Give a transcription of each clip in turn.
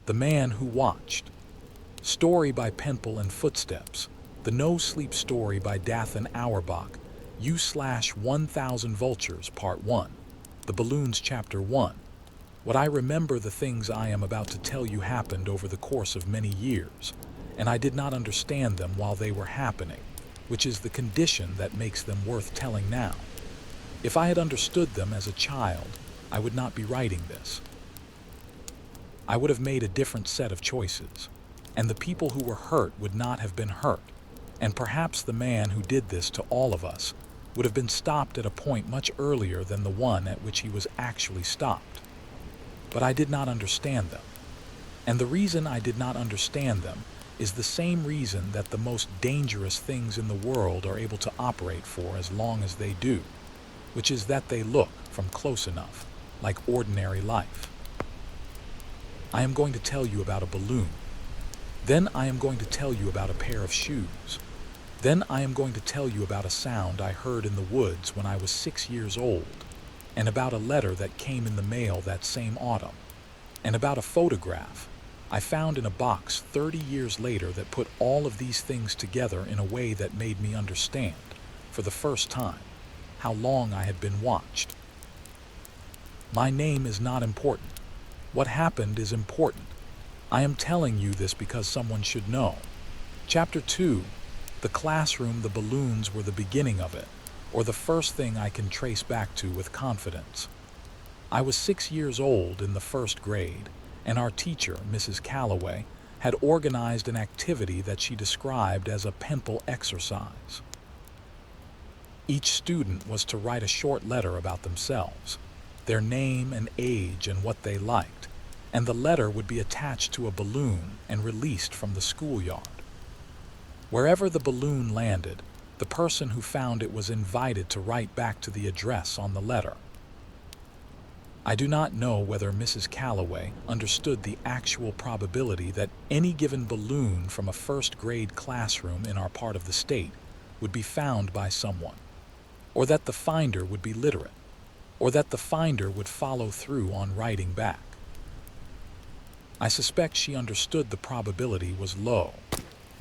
The Man Who Watched. Story by Penpal and Footsteps. The No Sleep Story by Dathan Auerbach. U/1000 Vultures Part 1. The Balloons Chapter 1. What I remember, the things I am about to tell you happened over the course of many years, and I did not understand them while they were happening, which is the condition that makes them worth telling now. If I had understood them as a child, I would not be writing this. I would have made a different set of choices, and the people who were hurt would not have been hurt, and perhaps the man who did this to all of us would have been stopped at a point much earlier than the one at which he was actually stopped. But I did not understand them, and the reason I did not understand them is the same reason that the most dangerous things in the world are able to operate for as long as they do, which is that they look, from close enough, like ordinary life. I am going to tell you about a balloon. Then I am going to tell you about a pair of shoes. Then I am going to tell you about a sound I heard in the woods when I was 6 years old, and about a letter that came in the mail that same autumn, and about a photograph I found in a box 30 years later that put all of these things together in a way that made me understand, for the first time, how long I had been watched. My name is not important. What happened is important. I am telling you this because someone should know. Chapter 2. The classroom, the balloons were the beginning of it, or the first thing I can trace back to with confidence. I was 6 years old in the first grade, and our teacher, Mrs. Calloway, had organized an activity that she described as a Penpal exercise. Each student was to write a short letter about themselves, their name and age and what they liked, and the letter would be attached to a balloon and released from the schoolyard. Wherever the balloon landed, the person who found it was invited to write back to the address on the letter. I do not know whether Mrs. Calloway understood the actual probability that any given balloon from a first-grade classroom in our part of the state would be found by someone, or that the finder would be literate, or that the finder would follow through on writing back. I suspect she understood the probability was low,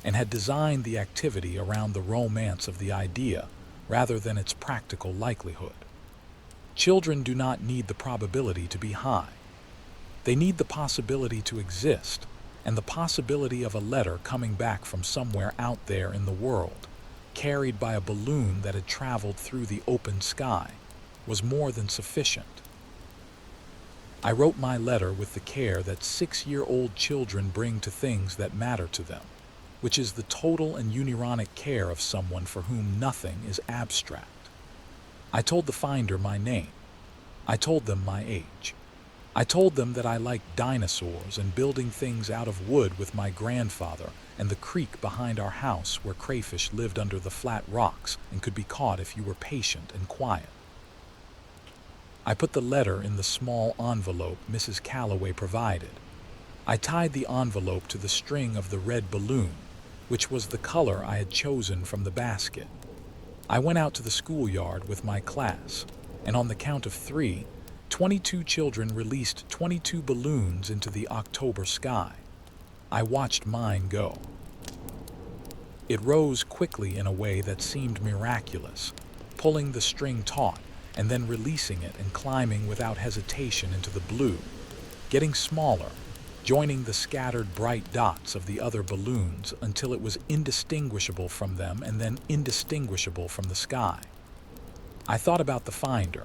and had designed the activity around the romance of the idea rather than its practical likelihood. Children do not need the probability to be high. They need the possibility to exist, and the possibility of a letter coming back from somewhere out there in the world, carried by a balloon that had traveled through the open sky, was more than sufficient. I wrote my letter with the care that 6-year-old children bring to things that matter to them, which is the total and unironic care of someone for whom nothing is abstract. I told the finder my name. I told them my age. I told them that I liked dinosaurs and building things out of wood with my grandfather and the creek behind our house where crayfish lived under the flat rocks and could be caught if you were patient and quiet. I put the letter in the small envelope Mrs. Calloway provided. I tied the envelope to the string of the red balloon, which was the color I had chosen from the basket. I went out to the schoolyard with my class, and on the count of 3, 22 children released 22 balloons into the October sky. I watched mine go. It rose quickly in a way that seemed miraculous, pulling the string taut and then releasing it and climbing without hesitation into the blue, getting smaller, joining the scattered bright dots of the other balloons until it was indistinguishable from them and then indistinguishable from the sky. I thought about the finder.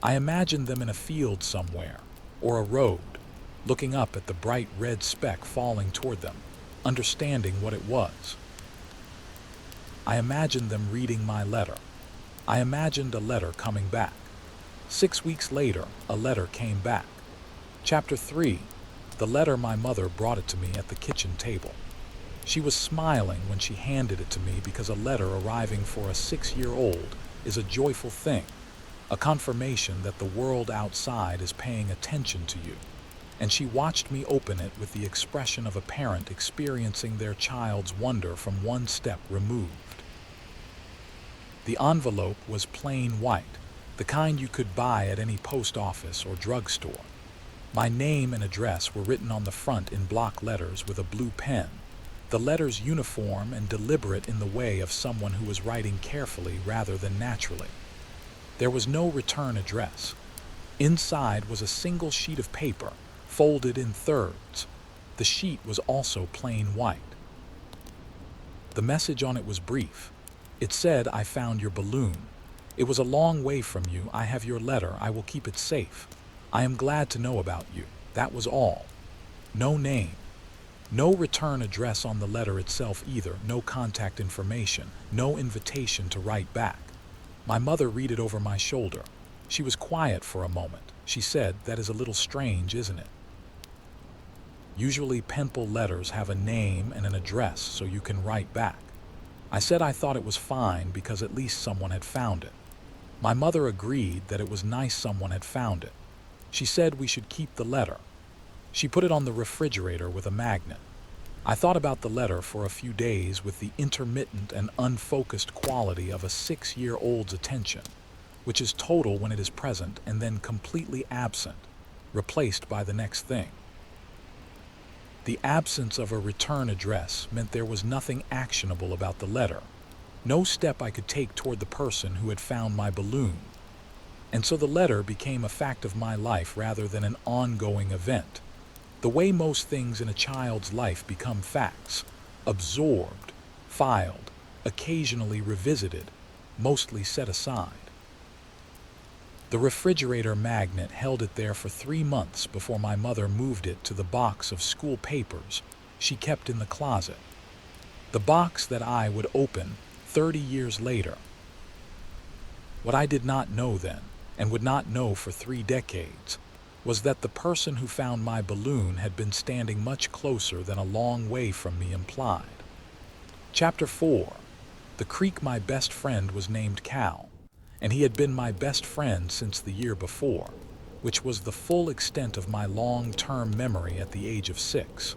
I imagined them in a field somewhere, or a road, looking up at the bright red speck falling toward them, understanding what it was. I imagined them reading my letter. I imagined a letter coming back. 6 weeks later, a letter came back. Chapter 3. The letter, my mother brought it to me at the kitchen table. She was smiling when she handed it to me because a letter arriving for a 6-year-old is a joyful thing, a confirmation that the world outside is paying attention to you. And she watched me open it with the expression of a parent experiencing their child's wonder from one step removed. The envelope was plain white, the kind you could buy at any post office or drugstore. My name and address were written on the front in block letters with a blue pen, the letters uniform and deliberate in the way of someone who was writing carefully rather than naturally. There was no return address. Inside was a single sheet of paper, folded in thirds. The sheet was also plain white. The message on it was brief. It said, "I found your balloon. It was a long way from you. I have your letter. I will keep it safe. I am glad to know about you." That was all. No name. No return address on the letter itself either. No contact information. No invitation to write back. My mother read it over my shoulder. She was quiet for a moment. She said, "That is a little strange, isn't it? Usually pencil letters have a name and an address so you can write back." I said I thought it was fine because at least someone had found it. My mother agreed that it was nice someone had found it. She said we should keep the letter. She put it on the refrigerator with a magnet. I thought about the letter for a few days with the intermittent and unfocused quality of a 6-year-old's attention, which is total when it is present and then completely absent, replaced by the next thing. The absence of a return address meant there was nothing actionable about the letter, no step I could take toward the person who had found my balloon. And so the letter became a fact of my life rather than an ongoing event. The way most things in a child's life become facts, absorbed, filed, occasionally revisited, mostly set aside. The refrigerator magnet held it there for 3 months before my mother moved it to the box of school papers she kept in the closet. The box that I would open 30 years later. What I did not know then, and would not know for 3 decades, was that the person who found my balloon had been standing much closer than a long way from me implied. Chapter 4. The creek. My best friend was named Cal, and he had been my best friend since the year before, which was the full extent of my long-term memory at the age of 6.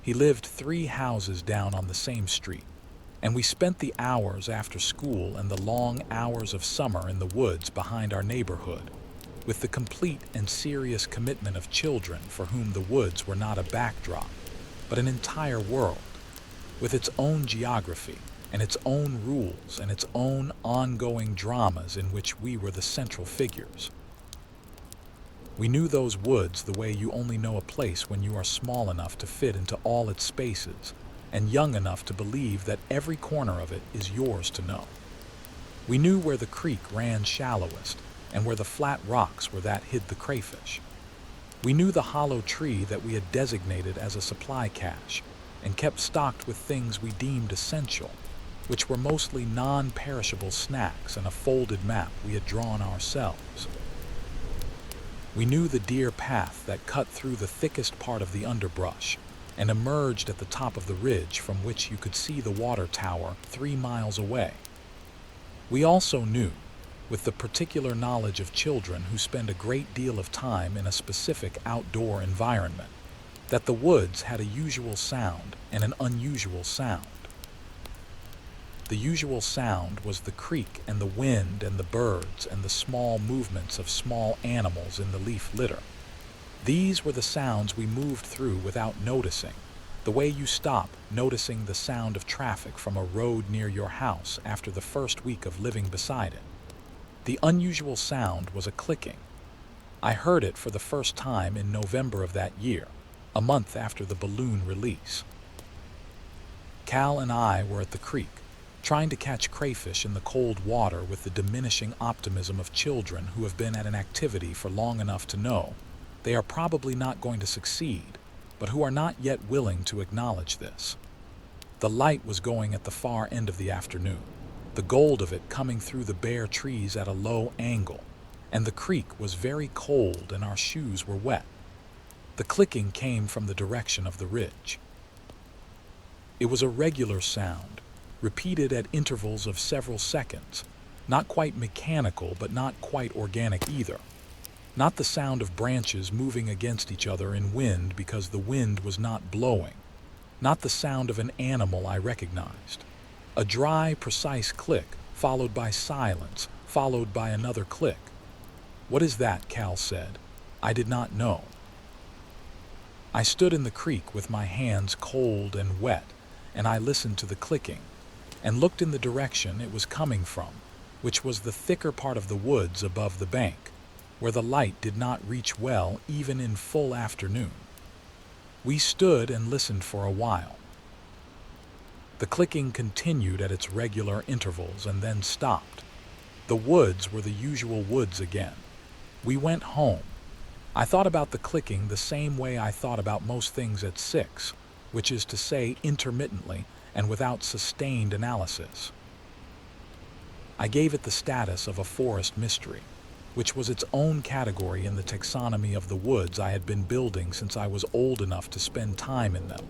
He lived 3 houses down on the same street, and we spent the hours after school and the long hours of summer in the woods behind our neighborhood, with the complete and serious commitment of children for whom the woods were not a backdrop, but an entire world, with its own geography and its own rules and its own ongoing dramas in which we were the central figures. We knew those woods the way you only know a place when you are small enough to fit into all its spaces and young enough to believe that every corner of it is yours to know. We knew where the creek ran shallowest and where the flat rocks were that hid the crayfish. We knew the hollow tree that we had designated as a supply cache and kept stocked with things we deemed essential, which were mostly non-perishable snacks and a folded map we had drawn ourselves. We knew the deer path that cut through the thickest part of the underbrush and emerged at the top of the ridge from which you could see the water tower 3 miles away. We also knew, with the particular knowledge of children who spend a great deal of time in a specific outdoor environment, that the woods had a usual sound and an unusual sound. The usual sound was the creek and the wind and the birds and the small movements of small animals in the leaf litter. These were the sounds we moved through without noticing, the way you stop noticing the sound of traffic from a road near your house after the first week of living beside it. The unusual sound was a clicking. I heard it for the first time in November of that year, a month after the balloon release. Cal and I were at the creek, trying to catch crayfish in the cold water with the diminishing optimism of children who have been at an activity for long enough to know they are probably not going to succeed, but who are not yet willing to acknowledge this. The light was going at the far end of the afternoon, the gold of it coming through the bare trees at a low angle, and the creek was very cold and our shoes were wet. The clicking came from the direction of the ridge. It was a regular sound, repeated at intervals of several seconds, not quite mechanical but not quite organic either. Not the sound of branches moving against each other in wind because the wind was not blowing. Not the sound of an animal I recognized. A dry, precise click, followed by silence, followed by another click. "What is that?" Cal said. I did not know. I stood in the creek with my hands cold and wet, and I listened to the clicking, and looked in the direction it was coming from, which was the thicker part of the woods above the bank, where the light did not reach well even in full afternoon. We stood and listened for a while. The clicking continued at its regular intervals and then stopped. The woods were the usual woods again. We went home. I thought about the clicking the same way I thought about most things at 6, which is to say intermittently and without sustained analysis. I gave it the status of a forest mystery, which was its own category in the taxonomy of the woods I had been building since I was old enough to spend time in them.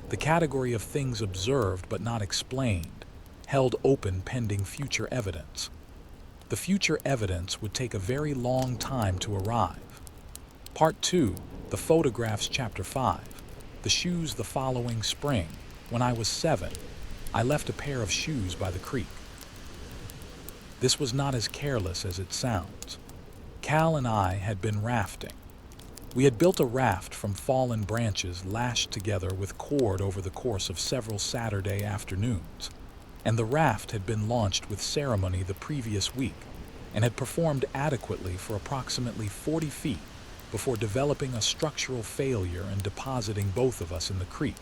The category of things observed but not explained, held open pending future evidence. The future evidence would take a very long time to arrive. Part 2, The Photographs, Chapter 5. The shoes the following spring. When I was 7, I left a pair of shoes by the creek. This was not as careless as it sounds. Cal and I had been rafting. We had built a raft from fallen branches lashed together with cord over the course of several Saturday afternoons, and the raft had been launched with ceremony the previous week and had performed adequately for approximately 40 feet before developing a structural failure and depositing both of us in the creek,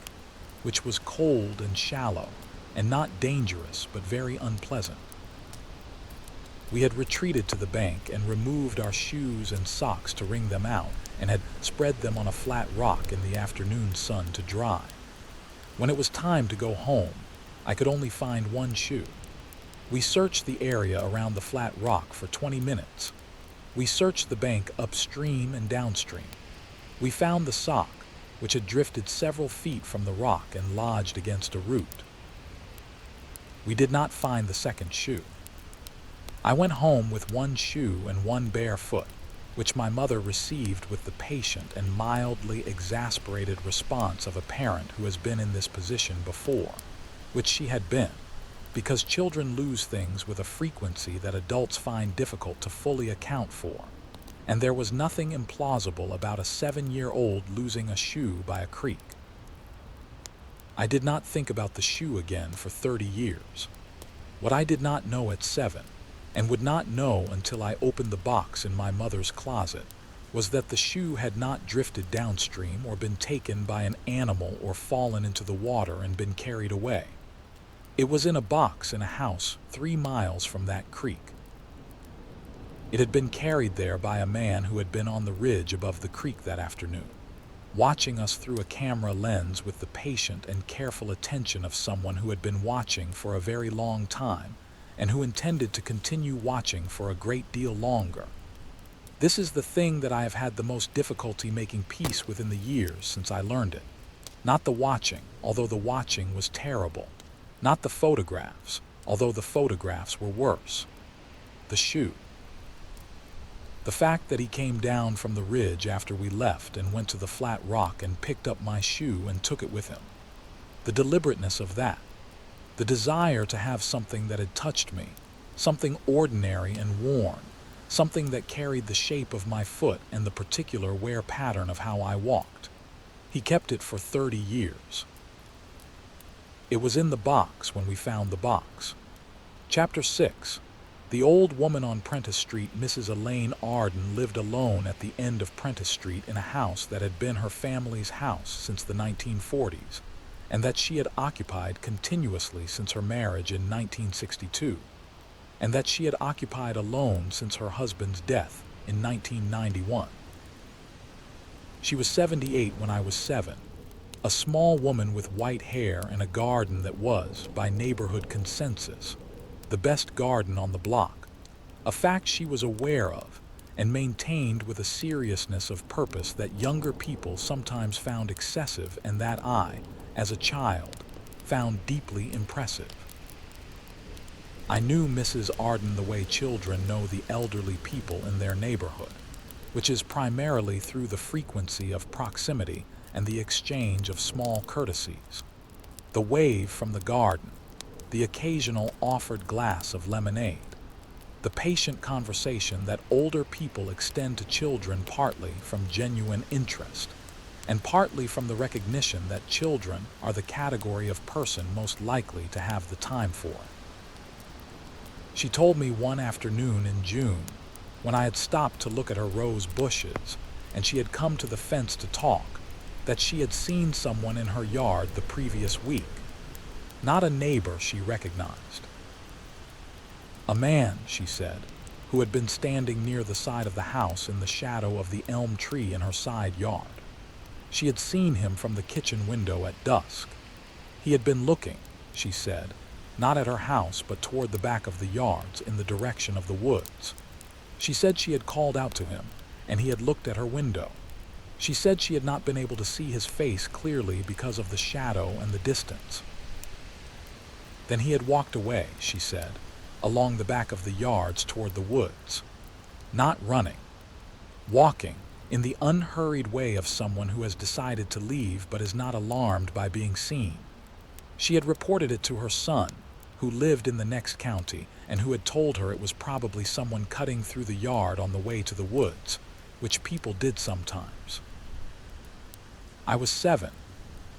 which was cold and shallow and not dangerous but very unpleasant. We had retreated to the bank and removed our shoes and socks to wring them out, and had spread them on a flat rock in the afternoon sun to dry. When it was time to go home, I could only find one shoe. We searched the area around the flat rock for 20 minutes. We searched the bank upstream and downstream. We found the sock, which had drifted several feet from the rock and lodged against a root. We did not find the second shoe. I went home with one shoe and one bare foot, which my mother received with the patient and mildly exasperated response of a parent who has been in this position before, which she had been, because children lose things with a frequency that adults find difficult to fully account for, and there was nothing implausible about a 7-year-old losing a shoe by a creek. I did not think about the shoe again for 30 years. What I did not know at 7, and would not know until I opened the box in my mother's closet, was that the shoe had not drifted downstream or been taken by an animal or fallen into the water and been carried away. It was in a box in a house 3 miles from that creek. It had been carried there by a man who had been on the ridge above the creek that afternoon, watching us through a camera lens with the patient and careful attention of someone who had been watching for a very long time and who intended to continue watching for a great deal longer. This is the thing that I have had the most difficulty making peace with in the years since I learned it. Not the watching, although the watching was terrible. Not the photographs, although the photographs were worse. The shoe. The fact that he came down from the ridge after we left and went to the flat rock and picked up my shoe and took it with him. The deliberateness of that. The desire to have something that had touched me, something ordinary and worn, something that carried the shape of my foot and the particular wear pattern of how I walked. He kept it for 30 years. It was in the box when we found the box. Chapter 6. The old woman on Prentice Street, Mrs. Elaine Arden, lived alone at the end of Prentice Street in a house that had been her family's house since the 1940s, and that she had occupied continuously since her marriage in 1962, and that she had occupied alone since her husband's death in 1991. She was 78 when I was 7, a small woman with white hair and a garden that was, by neighborhood consensus, the best garden on the block, a fact she was aware of and maintained with a seriousness of purpose that younger people sometimes found excessive and that I, as a child, found deeply impressive. I knew Mrs. Arden the way children know the elderly people in their neighborhood, which is primarily through the frequency of proximity and the exchange of small courtesies. The wave from the garden, the occasional offered glass of lemonade, The patient conversation that older people extend to children partly from genuine interest, and partly from the recognition that children are the category of person most likely to have the time for it. She told me one afternoon in June, when I had stopped to look at her rose bushes, and she had come to the fence to talk, that she had seen someone in her yard the previous week. Not a neighbor she recognized. A man, she said, who had been standing near the side of the house in the shadow of the elm tree in her side yard. She had seen him from the kitchen window at dusk. He had been looking, she said, not at her house but toward the back of the yards in the direction of the woods. She said she had called out to him, and he had looked at her window. She said she had not been able to see his face clearly because of the shadow and the distance. Then he had walked away, she said, along the back of the yards toward the woods. Not running. Walking, in the unhurried way of someone who has decided to leave but is not alarmed by being seen. She had reported it to her son, who lived in the next county, and who had told her it was probably someone cutting through the yard on the way to the woods, which people did sometimes. I was 7,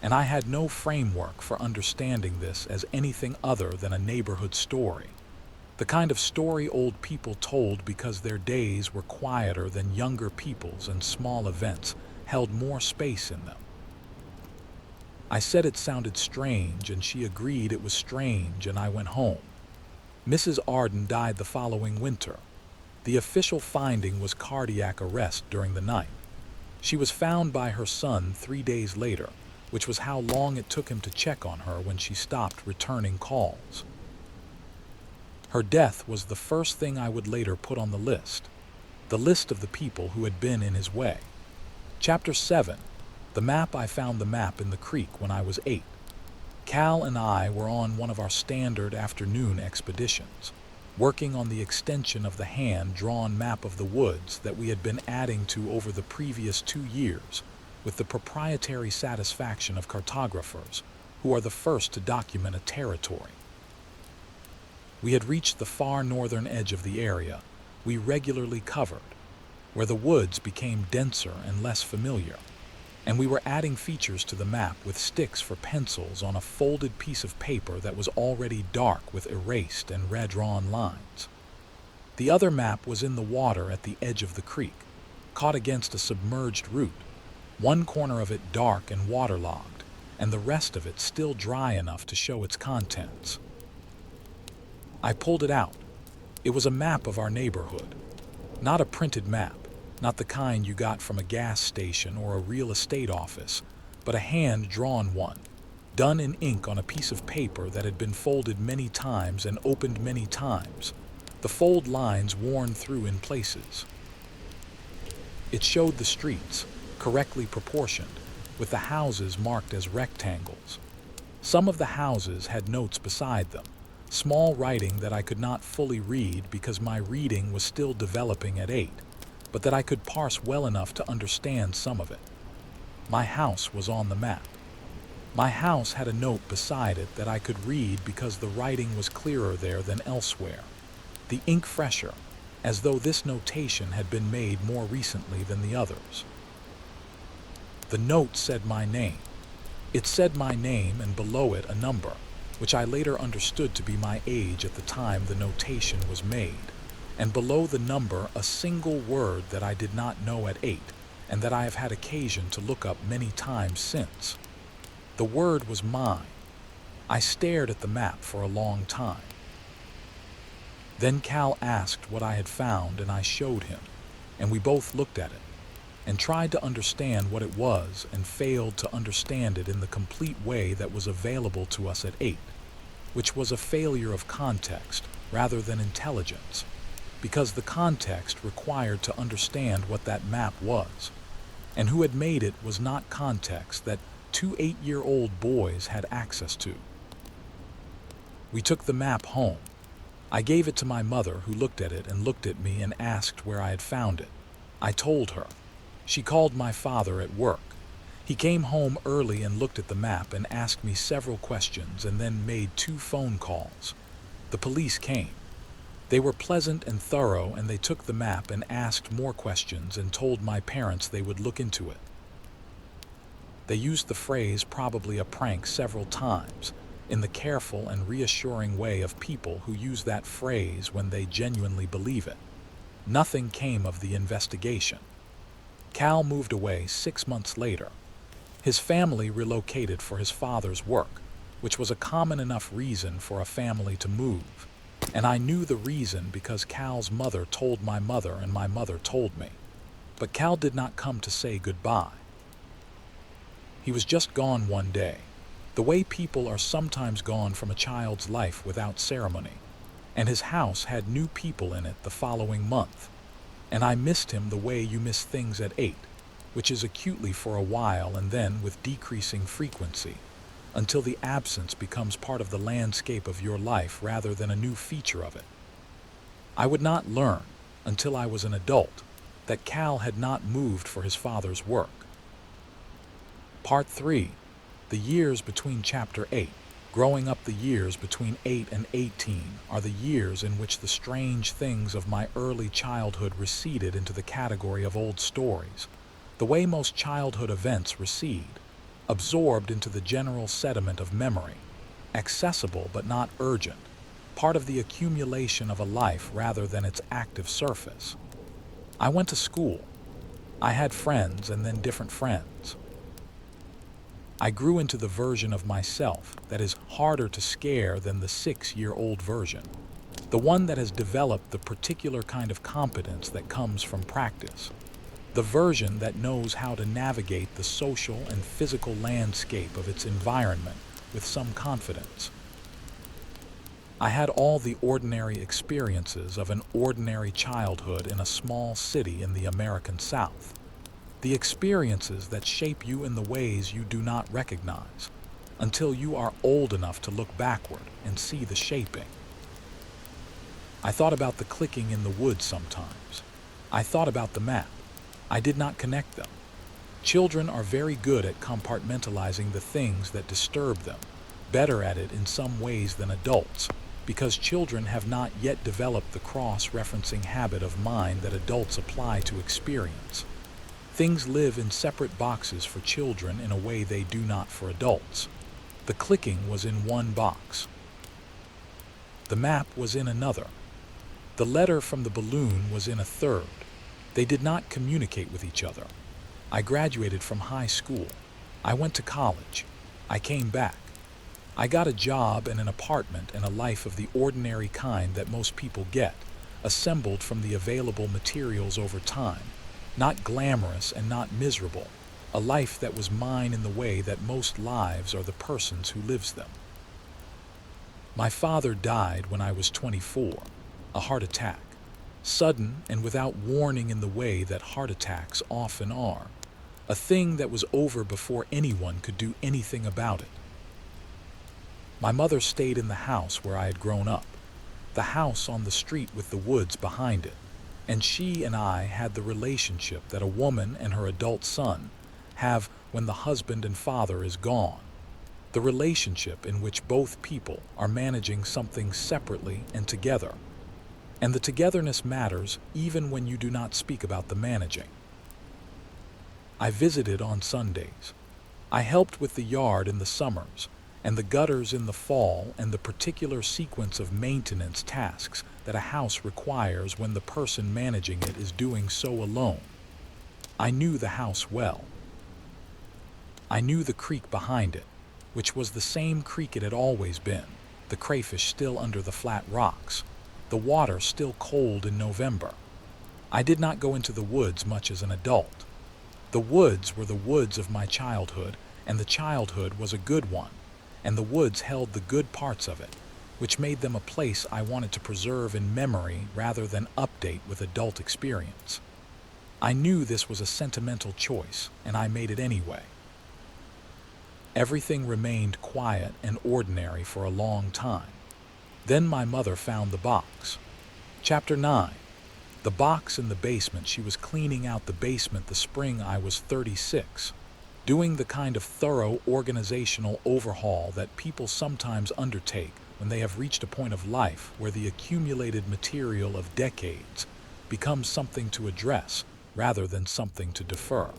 and I had no framework for understanding this as anything other than a neighborhood story. The kind of story old people told because their days were quieter than younger people's and small events held more space in them. I said it sounded strange, and she agreed it was strange, and I went home. Mrs. Arden died the following winter. The official finding was cardiac arrest during the night. She was found by her son 3 days later, which was how long it took him to check on her when she stopped returning calls. Her death was the first thing I would later put on the list of the people who had been in his way. Chapter 7. The map. I found the map in the creek when I was 8. Cal and I were on one of our standard afternoon expeditions, working on the extension of the hand-drawn map of the woods that we had been adding to over the previous 2 years, with the proprietary satisfaction of cartographers, who are the first to document a territory. We had reached the far northern edge of the area we regularly covered, where the woods became denser and less familiar, and we were adding features to the map with sticks for pencils on a folded piece of paper that was already dark with erased and redrawn lines. The other map was in the water at the edge of the creek, caught against a submerged root, one corner of it dark and waterlogged, and the rest of it still dry enough to show its contents. I pulled it out. It was a map of our neighborhood. Not a printed map, not the kind you got from a gas station or a real estate office, but a hand-drawn one, done in ink on a piece of paper that had been folded many times and opened many times, the fold lines worn through in places. It showed the streets, correctly proportioned, with the houses marked as rectangles. Some of the houses had notes beside them, small writing that I could not fully read because my reading was still developing at 8, but that I could parse well enough to understand some of it. My house was on the map. My house had a note beside it that I could read because the writing was clearer there than elsewhere, the ink fresher, as though this notation had been made more recently than the others. The note said my name. It said my name and below it a number, which I later understood to be my age at the time the notation was made, and below the number a single word that I did not know at 8, and that I have had occasion to look up many times since. The word was mine. I stared at the map for a long time. Then Cal asked what I had found, and I showed him, and we both looked at it, and tried to understand what it was and failed to understand it in the complete way that was available to us at 8, which was a failure of context rather than intelligence, because the context required to understand what that map was, and who had made it was not context that 2 8-year-old boys had access to. We took the map home. I gave it to my mother, who looked at it and looked at me and asked where I had found it. I told her. She called my father at work. He came home early and looked at the map and asked me several questions and then made 2 phone calls. The police came. They were pleasant and thorough, and they took the map and asked more questions and told my parents they would look into it. They used the phrase "probably a prank" several times, in the careful and reassuring way of people who use that phrase when they genuinely believe it. Nothing came of the investigation. Cal moved away 6 months later. His family relocated for his father's work, which was a common enough reason for a family to move. And I knew the reason because Cal's mother told my mother and my mother told me. But Cal did not come to say goodbye. He was just gone one day, the way people are sometimes gone from a child's life without ceremony. And his house had new people in it the following month. And I missed him the way you miss things at 8, which is acutely for a while and then with decreasing frequency, until the absence becomes part of the landscape of your life rather than a new feature of it. I would not learn, until I was an adult, that Cal had not moved for his father's work. Part 3. The years between Chapter 8. Growing up, the years between 8 and 18 are the years in which the strange things of my early childhood receded into the category of old stories, the way most childhood events recede, absorbed into the general sediment of memory, accessible but not urgent, part of the accumulation of a life rather than its active surface. I went to school. I had friends and then different friends. I grew into the version of myself that is harder to scare than the 6-year-old version, the one that has developed the particular kind of competence that comes from practice, the version that knows how to navigate the social and physical landscape of its environment with some confidence. I had all the ordinary experiences of an ordinary childhood in a small city in the American South. The experiences that shape you in the ways you do not recognize until you are old enough to look backward and see the shaping. I thought about the clicking in the woods sometimes. I thought about the map. I did not connect them. Children are very good at compartmentalizing the things that disturb them, better at it in some ways than adults, because children have not yet developed the cross-referencing habit of mind that adults apply to experience. Things live in separate boxes for children in a way they do not for adults. The clicking was in one box. The map was in another. The letter from the balloon was in a third. They did not communicate with each other. I graduated from high school. I went to college. I came back. I got a job and an apartment and a life of the ordinary kind that most people get, assembled from the available materials over time. Not glamorous and not miserable, a life that was mine in the way that most lives are the person's who lives them. My father died when I was 24, a heart attack, sudden and without warning in the way that heart attacks often are, a thing that was over before anyone could do anything about it. My mother stayed in the house where I had grown up, the house on the street with the woods behind it. And she and I had the relationship that a woman and her adult son have when the husband and father is gone, the relationship in which both people are managing something separately and together. And the togetherness matters even when you do not speak about the managing. I visited on Sundays. I helped with the yard in the summers and the gutters in the fall and the particular sequence of maintenance tasks that a house requires when the person managing it is doing so alone. I knew the house well. I knew the creek behind it, which was the same creek it had always been, the crayfish still under the flat rocks, the water still cold in November. I did not go into the woods much as an adult. The woods were the woods of my childhood, and the childhood was a good one, and the woods held the good parts of it, which made them a place I wanted to preserve in memory rather than update with adult experience. I knew this was a sentimental choice, and I made it anyway. Everything remained quiet and ordinary for a long time. Then my mother found the box. Chapter 9. The box in the basement. She was cleaning out the basement the spring I was 36. Doing the kind of thorough organizational overhaul that people sometimes undertake when they have reached a point of life where the accumulated material of decades becomes something to address rather than something to defer.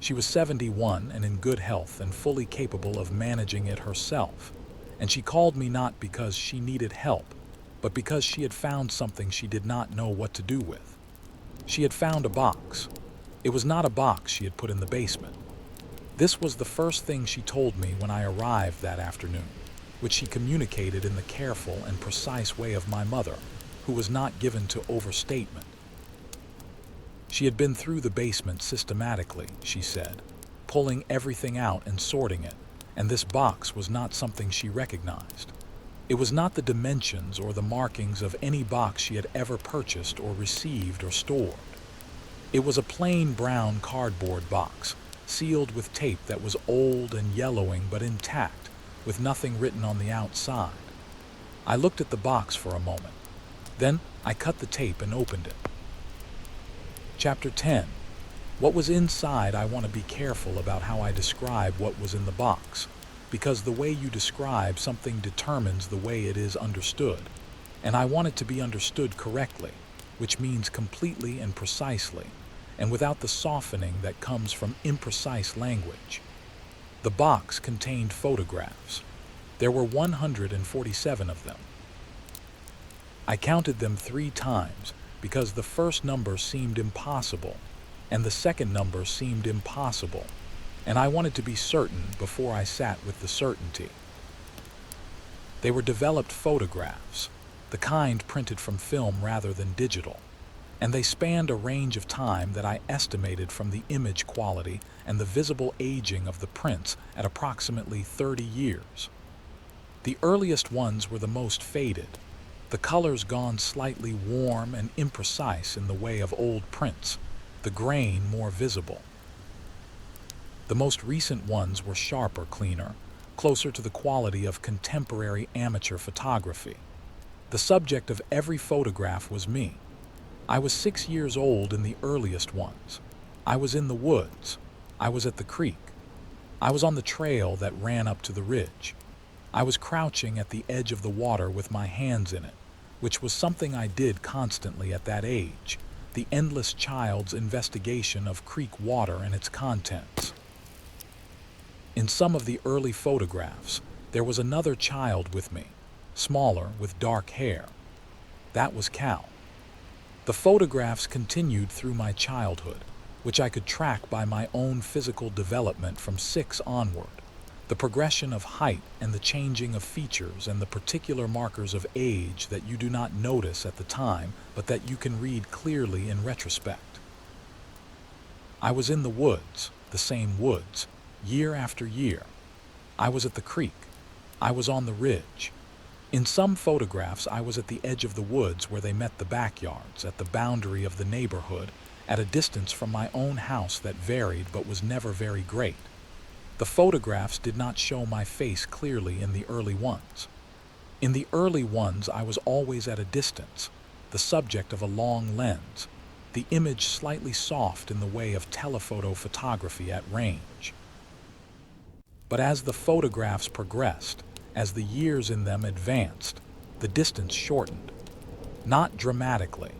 She was 71 and in good health and fully capable of managing it herself, and she called me not because she needed help, but because she had found something she did not know what to do with. She had found a box. It was not a box she had put in the basement. This was the first thing she told me when I arrived that afternoon, which she communicated in the careful and precise way of my mother, who was not given to overstatement. She had been through the basement systematically, she said, pulling everything out and sorting it, and this box was not something she recognized. It was not the dimensions or the markings of any box she had ever purchased or received or stored. It was a plain brown cardboard box, sealed with tape that was old and yellowing but intact, with nothing written on the outside. I looked at the box for a moment. Then I cut the tape and opened it. Chapter 10. What was inside? I want to be careful about how I describe what was in the box, because the way you describe something determines the way it is understood, and I want it to be understood correctly, which means completely and precisely, and without the softening that comes from imprecise language. The box contained photographs. There were 147 of them. I counted them 3 times because the first number seemed impossible, and the second number seemed impossible, and I wanted to be certain before I sat with the certainty. They were developed photographs, the kind printed from film rather than digital, and they spanned a range of time that I estimated from the image quality and the visible aging of the prints at approximately 30 years. The earliest ones were the most faded, the colors gone slightly warm and imprecise in the way of old prints, the grain more visible. The most recent ones were sharper, cleaner, closer to the quality of contemporary amateur photography. The subject of every photograph was me. I was 6 years old in the earliest ones. I was in the woods. I was at the creek. I was on the trail that ran up to the ridge. I was crouching at the edge of the water with my hands in it, which was something I did constantly at that age, the endless child's investigation of creek water and its contents. In some of the early photographs, there was another child with me, smaller, with dark hair. That was Cal. The photographs continued through my childhood, which I could track by my own physical development from 6 onward. The progression of height and the changing of features and the particular markers of age that you do not notice at the time, but that you can read clearly in retrospect. I was in the woods, the same woods, year after year. I was at the creek. I was on the ridge. In some photographs, I was at the edge of the woods where they met the backyards, at the boundary of the neighborhood, at a distance from my own house that varied but was never very great. The photographs did not show my face clearly in the early ones. In the early ones, I was always at a distance, the subject of a long lens, the image slightly soft in the way of telephoto photography at range. But as the photographs progressed, as the years in them advanced, the distance shortened. Not dramatically.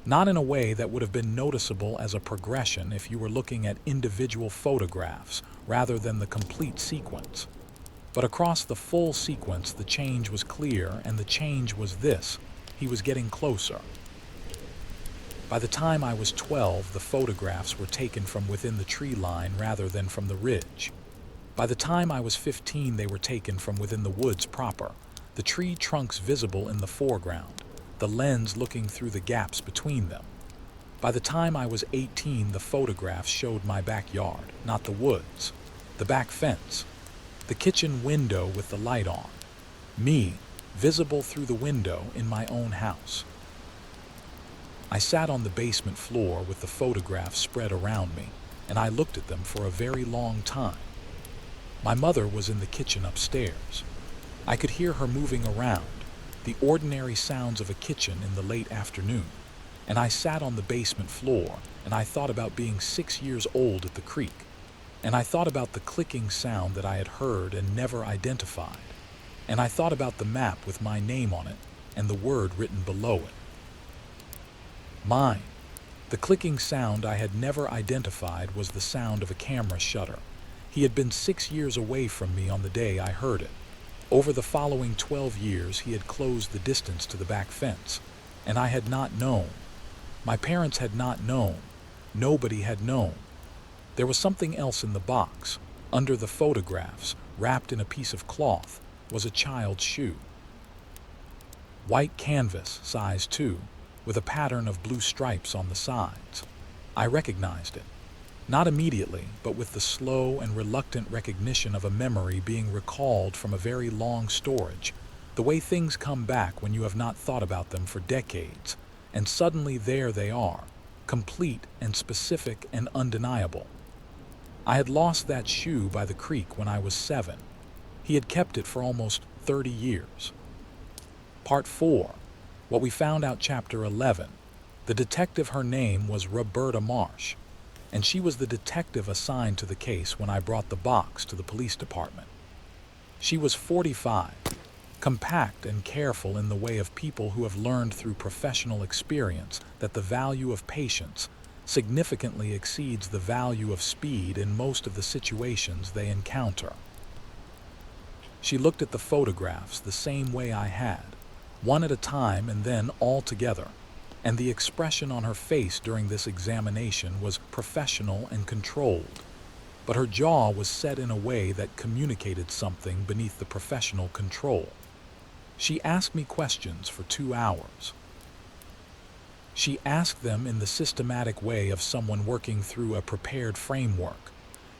Not in a way that would have been noticeable as a progression if you were looking at individual photographs rather than the complete sequence. But across the full sequence, the change was clear, and the change was this: he was getting closer. By the time I was 12, the photographs were taken from within the tree line rather than from the ridge. By the time I was 15, they were taken from within the woods proper, the tree trunks visible in the foreground, the lens looking through the gaps between them. By the time I was 18, the photographs showed my backyard, not the woods, the back fence, the kitchen window with the light on, me, visible through the window in my own house. I sat on the basement floor with the photographs spread around me, and I looked at them for a very long time. My mother was in the kitchen upstairs. I could hear her moving around, the ordinary sounds of a kitchen in the late afternoon, and I sat on the basement floor, and I thought about being 6 years old at the creek, and I thought about the clicking sound that I had heard and never identified, and I thought about the map with my name on it and the word written below it. Mine. The clicking sound I had never identified was the sound of a camera shutter. He had been 6 years away from me on the day I heard it. Over the following 12 years, he had closed the distance to the back fence, and I had not known. My parents had not known. Nobody had known. There was something else in the box. Under the photographs, wrapped in a piece of cloth, was a child's shoe. White canvas, size 2, with a pattern of blue stripes on the sides. I recognized it. Not immediately, but with the slow and reluctant recognition of a memory being recalled from a very long storage, the way things come back when you have not thought about them for decades, and suddenly there they are, complete and specific and undeniable. I had lost that shoe by the creek when I was 7. He had kept it for almost 30 years. Part 4. What we found out, Chapter 11. The detective, her name was Roberta Marsh, and she was the detective assigned to the case when I brought the box to the police department. She was 45, compact and careful in the way of people who have learned through professional experience that the value of patience significantly exceeds the value of speed in most of the situations they encounter. She looked at the photographs the same way I had, one at a time and then all together, and the expression on her face during this examination was professional and controlled, but her jaw was set in a way that communicated something beneath the professional control. She asked me questions for 2 hours. She asked them in the systematic way of someone working through a prepared framework,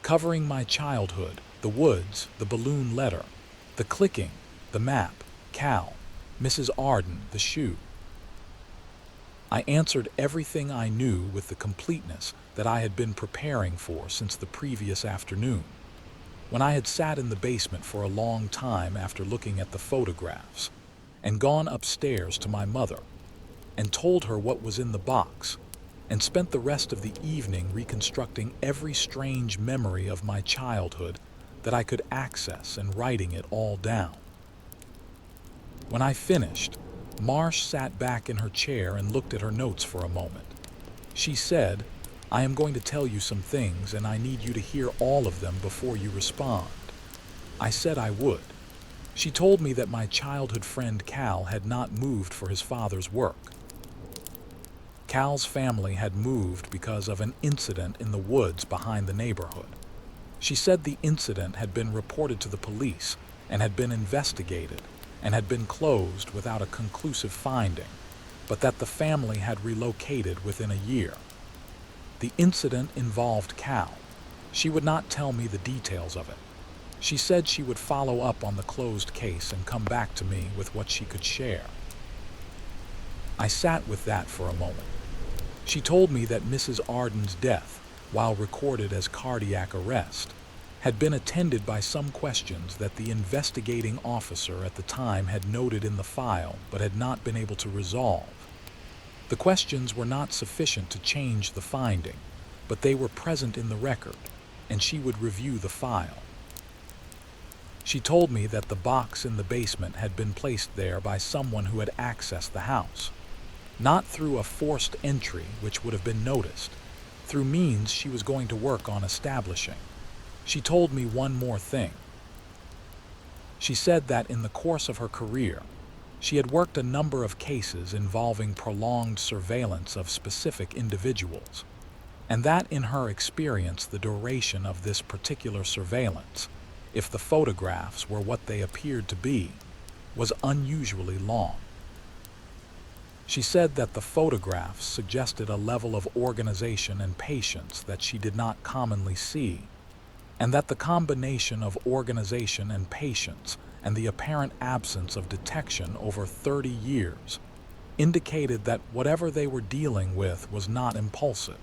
covering my childhood, the woods, the balloon letter, the clicking, the map, Cal, Mrs. Arden, the shoe. I answered everything I knew with the completeness that I had been preparing for since the previous afternoon, when I had sat in the basement for a long time after looking at the photographs, and gone upstairs to my mother, and told her what was in the box, and spent the rest of the evening reconstructing every strange memory of my childhood that I could access and writing it all down. When I finished, Marsh sat back in her chair and looked at her notes for a moment. She said, "I am going to tell you some things and I need you to hear all of them before you respond." I said I would. She told me that my childhood friend Cal had not moved for his father's work. Cal's family had moved because of an incident in the woods behind the neighborhood. She said the incident had been reported to the police and had been investigated and had been closed without a conclusive finding, but that the family had relocated within a year. The incident involved Cal. She would not tell me the details of it. She said she would follow up on the closed case and come back to me with what she could share. I sat with that for a moment. She told me that Mrs. Arden's death, while recorded as cardiac arrest, had been attended by some questions that the investigating officer at the time had noted in the file but had not been able to resolve. The questions were not sufficient to change the finding, but they were present in the record, and she would review the file. She told me that the box in the basement had been placed there by someone who had accessed the house, not through a forced entry which would have been noticed, through means she was going to work on establishing. She told me one more thing. She said that in the course of her career, she had worked a number of cases involving prolonged surveillance of specific individuals, and that in her experience the duration of this particular surveillance, if the photographs were what they appeared to be, was unusually long. She said that the photographs suggested a level of organization and patience that she did not commonly see, and that the combination of organization and patience and the apparent absence of detection over 30 years indicated that whatever they were dealing with was not impulsive.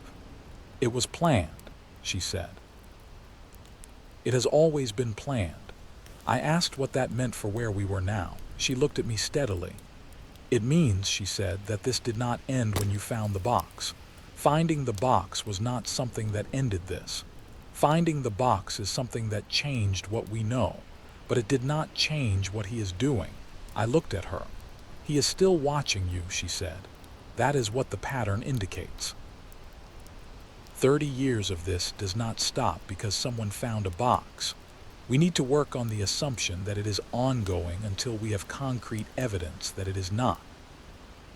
It was planned, she said. It has always been planned. I asked what that meant for where we were now. She looked at me steadily. It means, she said, that this did not end when you found the box. Finding the box was not something that ended this. Finding the box is something that changed what we know, But it did not change what he is doing. I looked at her. He is still watching you, she said. That is what the pattern indicates. 30 years of this does not stop because someone found a box. We need to work on the assumption that it is ongoing until we have concrete evidence that it is not.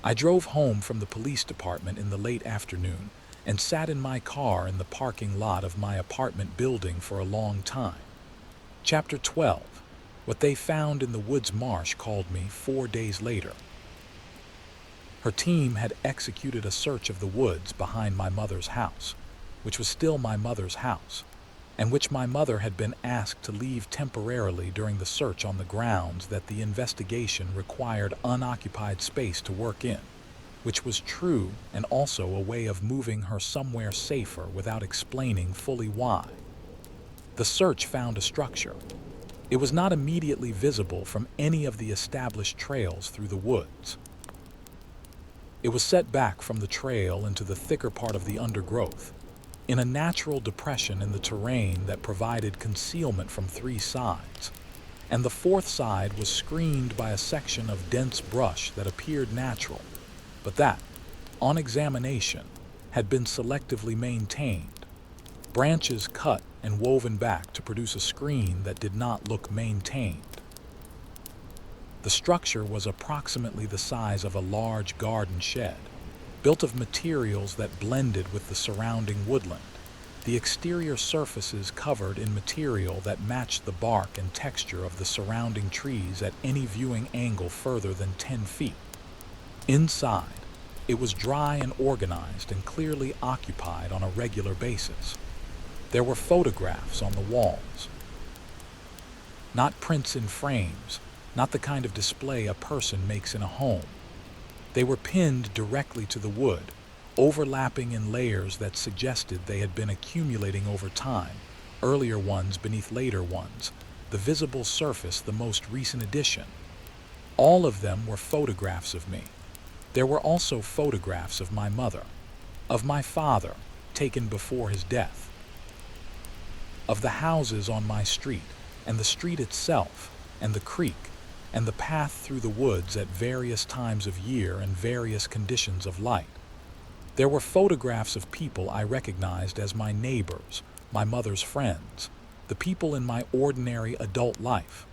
I drove home from the police department in the late afternoon and sat in my car in the parking lot of my apartment building for a long time. Chapter 12. What they found in the woods marsh called me 4 days later. Her team had executed a search of the woods behind my mother's house, which was still my mother's house, and which my mother had been asked to leave temporarily during the search on the grounds that the investigation required unoccupied space to work in, which was true and also a way of moving her somewhere safer without explaining fully why. The search found a structure. It was not immediately visible from any of the established trails through the woods. It was set back from the trail into the thicker part of the undergrowth, in a natural depression in the terrain that provided concealment from 3 sides, and the 4th side was screened by a section of dense brush that appeared natural, but that, on examination, had been selectively maintained. Branches cut and woven back to produce a screen that did not look maintained. The structure was approximately the size of a large garden shed, built of materials that blended with the surrounding woodland, the exterior surfaces covered in material that matched the bark and texture of the surrounding trees at any viewing angle further than 10 feet. Inside, it was dry and organized and clearly occupied on a regular basis. There were photographs on the walls. Not prints in frames, not the kind of display a person makes in a home. They were pinned directly to the wood, overlapping in layers that suggested they had been accumulating over time, earlier ones beneath later ones, the visible surface the most recent addition. All of them were photographs of me. There were also photographs of my mother, of my father, taken before his death, of the houses on my street, and the street itself, and the creek, and the path through the woods at various times of year and various conditions of light. There were photographs of people I recognized as my neighbors, my mother's friends, the people in my ordinary adult life.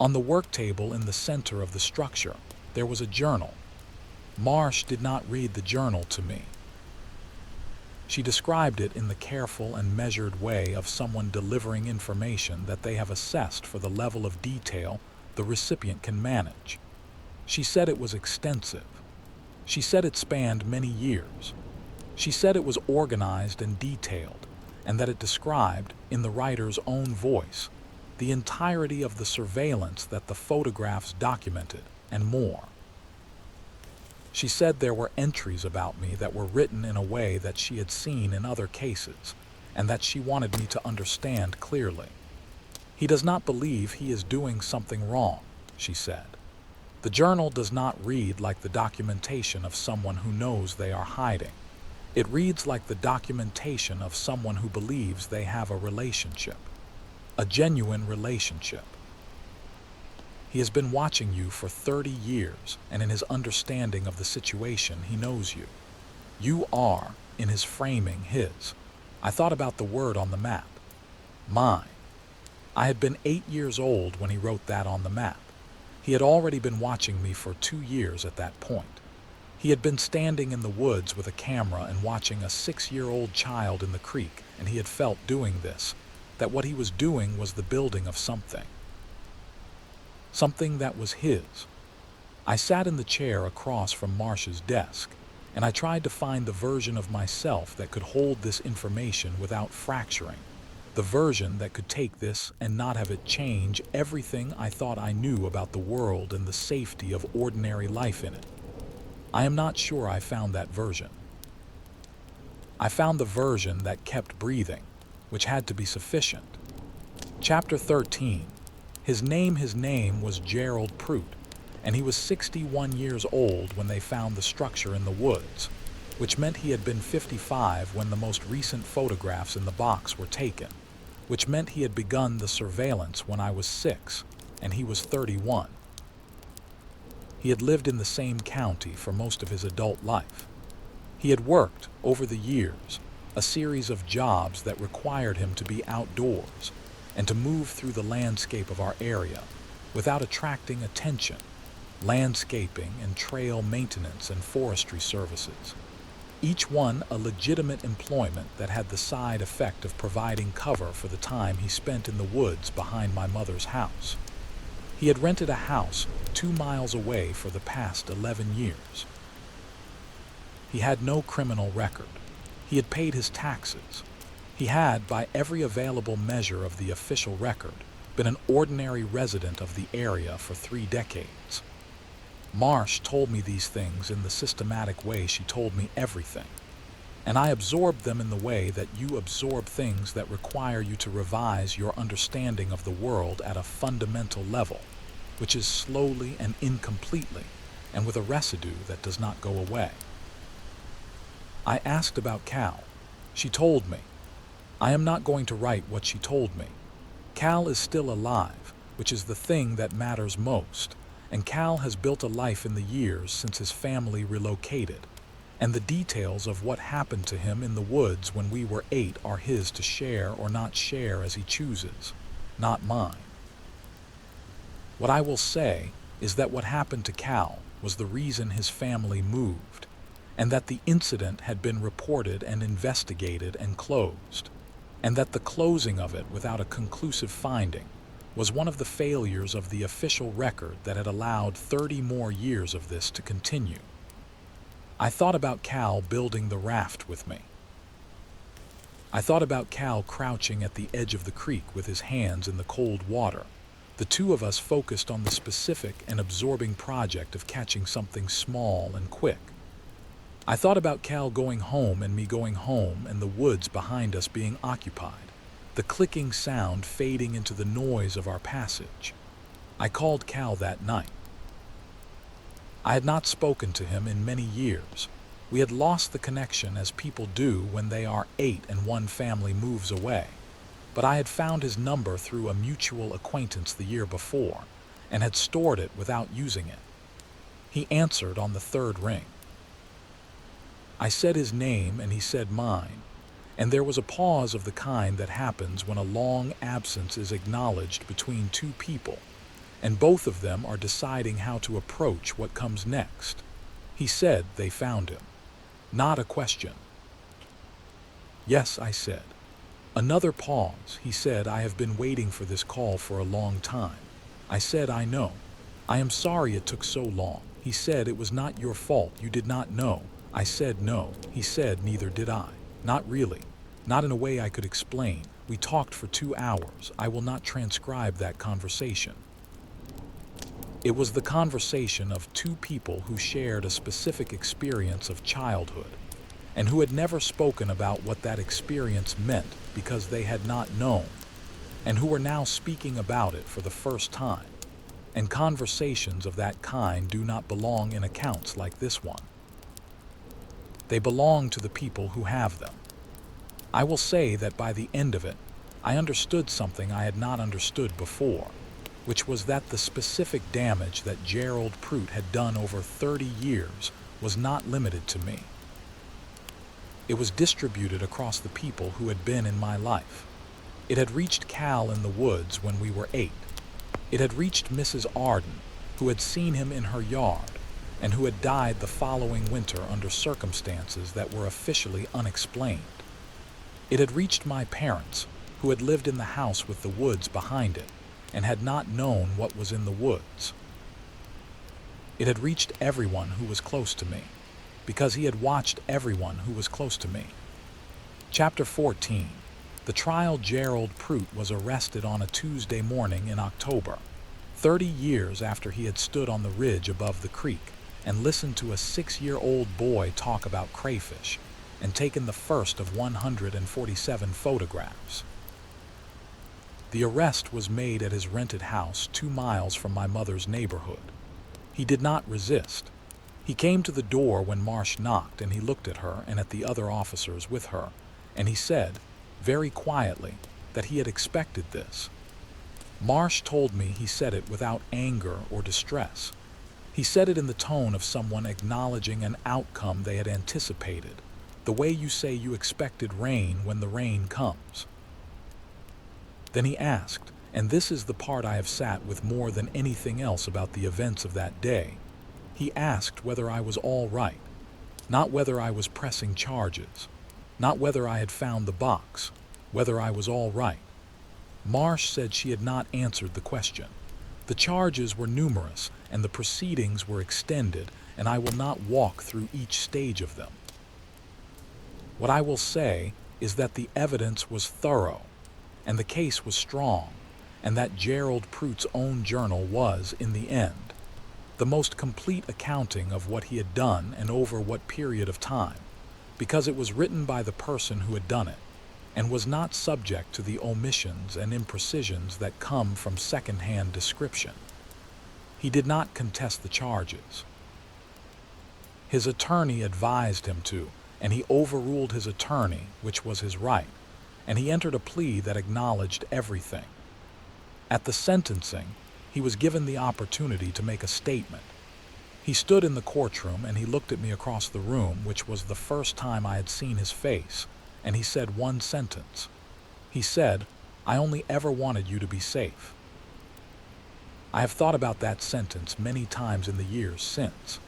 On the work table in the center of the structure, there was a journal. Marsh did not read the journal to me. She described it in the careful and measured way of someone delivering information that they have assessed for the level of detail the recipient can manage. She said it was extensive. She said it spanned many years. She said it was organized and detailed, and that it described, in the writer's own voice, the entirety of the surveillance that the photographs documented, and more. She said there were entries about me that were written in a way that she had seen in other cases, and that she wanted me to understand clearly. He does not believe he is doing something wrong, she said. The journal does not read like the documentation of someone who knows they are hiding. It reads like the documentation of someone who believes they have a relationship, a genuine relationship. He has been watching you for 30 years, and in his understanding of the situation, he knows you. You are, in his framing, his. I thought about the word on the map. Mine. I had been 8 years old when he wrote that on the map. He had already been watching me for 2 years at that point. He had been standing in the woods with a camera and watching a 6-year-old child in the creek, and he had felt doing this, that what he was doing was the building of something. Something that was his. I sat in the chair across from Marsh's desk, and I tried to find the version of myself that could hold this information without fracturing, the version that could take this and not have it change everything I thought I knew about the world and the safety of ordinary life in it. I am not sure I found that version. I found the version that kept breathing, which had to be sufficient. Chapter 13. His name was Gerald Prout, and he was 61 years old when they found the structure in the woods, which meant he had been 55 when the most recent photographs in the box were taken, which meant he had begun the surveillance when I was 6 and he was 31. He had lived in the same county for most of his adult life. He had worked, over the years, a series of jobs that required him to be outdoors and to move through the landscape of our area without attracting attention, landscaping and trail maintenance and forestry services. Each one a legitimate employment that had the side effect of providing cover for the time he spent in the woods behind my mother's house. He had rented a house 2 miles away for the past 11 years. He had no criminal record. He had paid his taxes. He had, by every available measure of the official record, been an ordinary resident of the area for 3 decades. Marsh told me these things in the systematic way she told me everything, and I absorbed them in the way that you absorb things that require you to revise your understanding of the world at a fundamental level, which is slowly and incompletely, and with a residue that does not go away. I asked about Cal. She told me. I am not going to write what she told me. Cal is still alive, which is the thing that matters most, and Cal has built a life in the years since his family relocated, and the details of what happened to him in the woods when we were 8 are his to share or not share as he chooses, not mine. What I will say is that what happened to Cal was the reason his family moved, and that the incident had been reported and investigated and closed, and that the closing of it without a conclusive finding was one of the failures of the official record that had allowed 30 more years of this to continue. I thought about Cal building the raft with me. I thought about Cal crouching at the edge of the creek with his hands in the cold water, the two of us focused on the specific and absorbing project of catching something small and quick. I thought about Cal going home and me going home and the woods behind us being occupied, the clicking sound fading into the noise of our passage. I called Cal that night. I had not spoken to him in many years. We had lost the connection as people do when they are 8 and one family moves away. But I had found his number through a mutual acquaintance the year before and had stored it without using it. He answered on the 3rd ring. I said his name and he said mine, and there was a pause of the kind that happens when a long absence is acknowledged between 2 people, and both of them are deciding how to approach what comes next. He said they found him. Not a question. Yes, I said. Another pause. He said, I have been waiting for this call for a long time. I said, I know. I am sorry it took so long. He said, it was not your fault. You did not know. I said, no. He said, neither did I. Not really. Not in a way I could explain. We talked for 2 hours. I will not transcribe that conversation. It was the conversation of 2 people who shared a specific experience of childhood, and who had never spoken about what that experience meant because they had not known, and who were now speaking about it for the first time. And conversations of that kind do not belong in accounts like this one. They belong to the people who have them. I will say that by the end of it, I understood something I had not understood before, which was that the specific damage that Gerald Prout had done over 30 years was not limited to me. It was distributed across the people who had been in my life. It had reached Cal in the woods when we were 8. It had reached Mrs. Arden, who had seen him in her yard, and who had died the following winter under circumstances that were officially unexplained. It had reached my parents, who had lived in the house with the woods behind it, and had not known what was in the woods. It had reached everyone who was close to me, because he had watched everyone who was close to me. Chapter 14. The trial. Gerald Prout was arrested on a Tuesday morning in October, 30 years after he had stood on the ridge above the creek and listened to a 6-year-old boy talk about crayfish and taken the first of 147 photographs. The arrest was made at his rented house 2 miles from my mother's neighborhood. He did not resist. He came to the door when Marsh knocked, and he looked at her and at the other officers with her, and he said, very quietly, that he had expected this. Marsh told me he said it without anger or distress. He said it in the tone of someone acknowledging an outcome they had anticipated, the way you say you expected rain when the rain comes. Then he asked, and this is the part I have sat with more than anything else about the events of that day. He asked whether I was all right, not whether I was pressing charges, not whether I had found the box, whether I was all right. Marsh said she had not answered the question. The charges were numerous, and the proceedings were extended, and I will not walk through each stage of them. What I will say is that the evidence was thorough, and the case was strong, and that Gerald Pruitt's own journal was, in the end, the most complete accounting of what he had done and over what period of time, because it was written by the person who had done it, and was not subject to the omissions and imprecisions that come from second-hand description. He did not contest the charges. His attorney advised him to, and he overruled his attorney, which was his right, and he entered a plea that acknowledged everything. At the sentencing, he was given the opportunity to make a statement. He stood in the courtroom and he looked at me across the room, which was the first time I had seen his face, and he said one sentence. He said, "I only ever wanted you to be safe." I have thought about that sentence many times in the years since.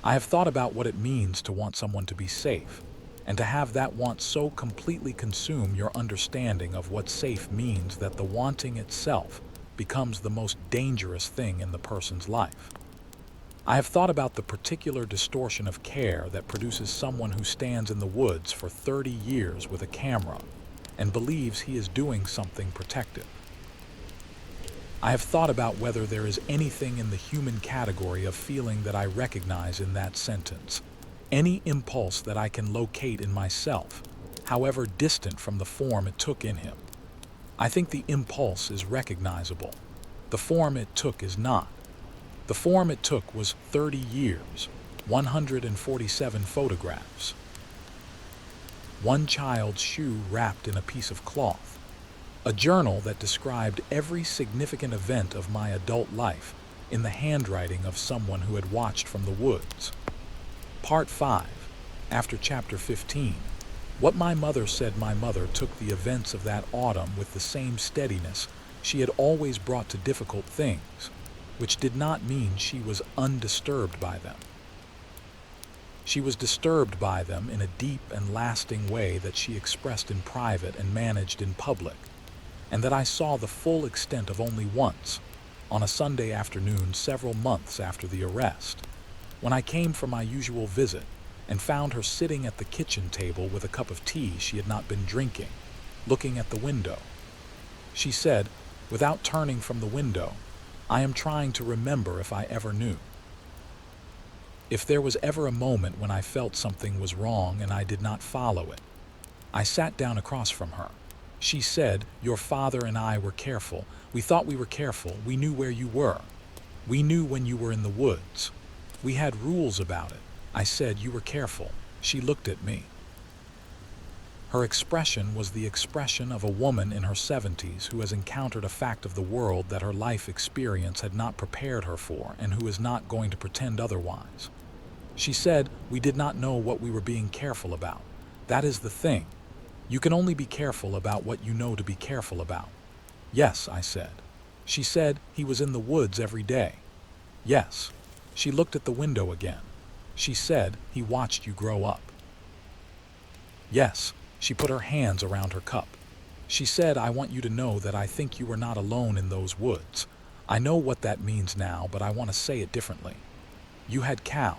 I have thought about what it means to want someone to be safe, and to have that want so completely consume your understanding of what safe means that the wanting itself becomes the most dangerous thing in the person's life. I have thought about the particular distortion of care that produces someone who stands in the woods for 30 years with a camera and believes he is doing something protective. I have thought about whether there is anything in the human category of feeling that I recognize in that sentence, any impulse that I can locate in myself, however distant from the form it took in him. I think the impulse is recognizable. The form it took is not. The form it took was 30 years, 147 photographs, one child's shoe wrapped in a piece of cloth, a journal that described every significant event of my adult life in the handwriting of someone who had watched from the woods. Part 5, after Chapter 15. What my mother said. My mother took the events of that autumn with the same steadiness she had always brought to difficult things, which did not mean she was undisturbed by them. She was disturbed by them in a deep and lasting way that she expressed in private and managed in public, and that I saw the full extent of only once, on a Sunday afternoon several months after the arrest, when I came for my usual visit and found her sitting at the kitchen table with a cup of tea she had not been drinking, looking at the window. She said, without turning from the window, "I am trying to remember if I ever knew. If there was ever a moment when I felt something was wrong and I did not follow it." I sat down across from her. She said, "Your father and I were careful. We thought we were careful. We knew where you were. We knew when you were in the woods. We had rules about it." I said, "You were careful." She looked at me. Her expression was the expression of a woman in her 70s who has encountered a fact of the world that her life experience had not prepared her for and who is not going to pretend otherwise. She said, "We did not know what we were being careful about. That is the thing. You can only be careful about what you know to be careful about." "Yes," I said. She said, "He was in the woods every day." "Yes." She looked at the window again. She said, "He watched you grow up." "Yes." She put her hands around her cup. She said, "I want you to know that I think you were not alone in those woods. I know what that means now, but I want to say it differently. You had Cal.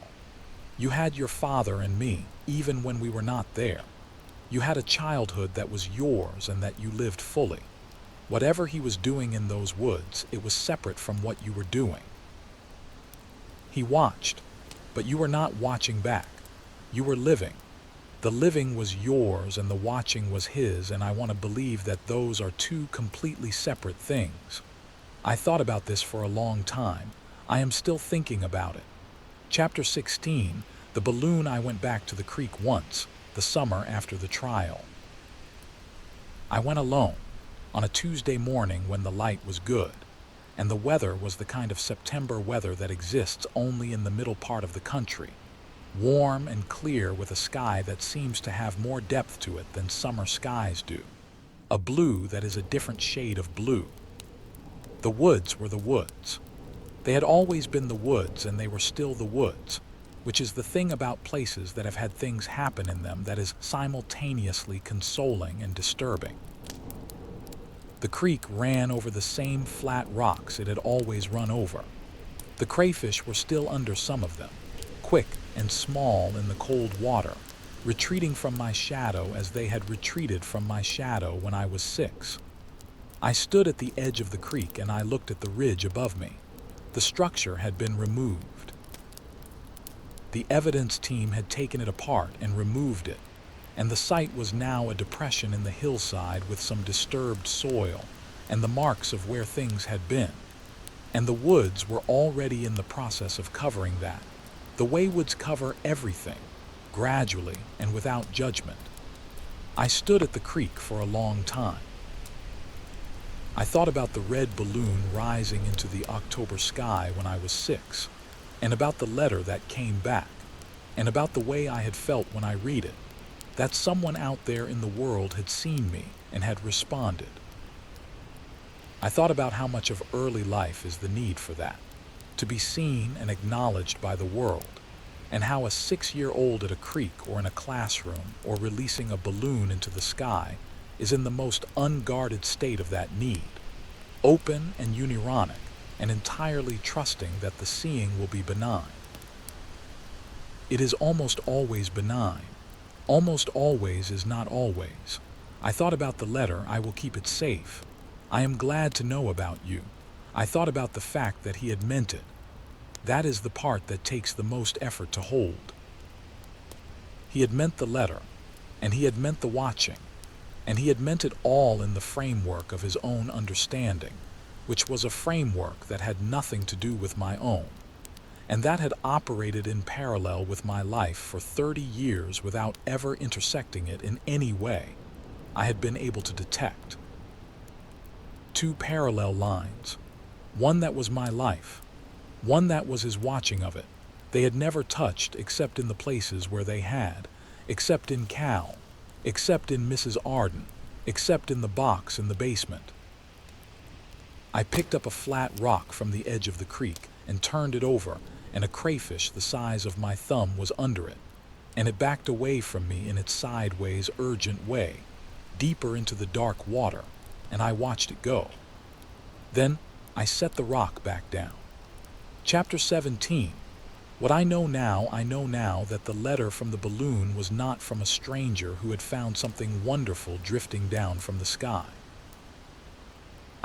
You had your father and me, even when we were not there. You had a childhood that was yours and that you lived fully. Whatever he was doing in those woods, it was separate from what you were doing. He watched, but you were not watching back. You were living. The living was yours and the watching was his, and I want to believe that those are two completely separate things. I thought about this for a long time. I am still thinking about it." Chapter 16, the balloon. I went back to the creek once, the summer after the trial. I went alone. on a Tuesday morning when the light was good, and the weather was the kind of September weather that exists only in the middle part of the country, warm and clear with a sky that seems to have more depth to it than summer skies do, a blue that is a different shade of blue. The woods were the woods. They had always been the woods, and they were still the woods, which is the thing about places that have had things happen in them that is simultaneously consoling and disturbing. The creek ran over the same flat rocks it had always run over. The crayfish were still under some of them, quick and small in the cold water, retreating from my shadow as they had retreated from my shadow when I was 6. I stood at the edge of the creek and I looked at the ridge above me. The structure had been removed. The evidence team had taken it apart and removed it, and the site was now a depression in the hillside with some disturbed soil and the marks of where things had been. And the woods were already in the process of covering that, the way woods cover everything, gradually and without judgment. I stood at the creek for a long time. I thought about the red balloon rising into the October sky when I was 6, and about the letter that came back, and about the way I had felt when I read it, that someone out there in the world had seen me and had responded. I thought about how much of early life is the need for that, to be seen and acknowledged by the world, and how a 6-year-old at a creek or in a classroom or releasing a balloon into the sky is in the most unguarded state of that need, open and unironic, and entirely trusting that the seeing will be benign. It is almost always benign. Almost always is not always. I thought about the letter, I will keep it safe. I am glad to know about you. I thought about the fact that he had meant it. That is the part that takes the most effort to hold. He had meant the letter, and he had meant the watching, and he had meant it all in the framework of his own understanding, which was a framework that had nothing to do with my own, and that had operated in parallel with my life for 30 years without ever intersecting it in any way I had been able to detect. 2 parallel lines, one that was my life, one that was his watching of it. They had never touched except in the places where they had, except in Cal, except in Mrs. Arden, except in the box in the basement. I picked up a flat rock from the edge of the creek and turned it over, and a crayfish the size of my thumb was under it, and it backed away from me in its sideways, urgent way, deeper into the dark water, and I watched it go. Then I set the rock back down. Chapter 17. What I know now that the letter from the balloon was not from a stranger who had found something wonderful drifting down from the sky.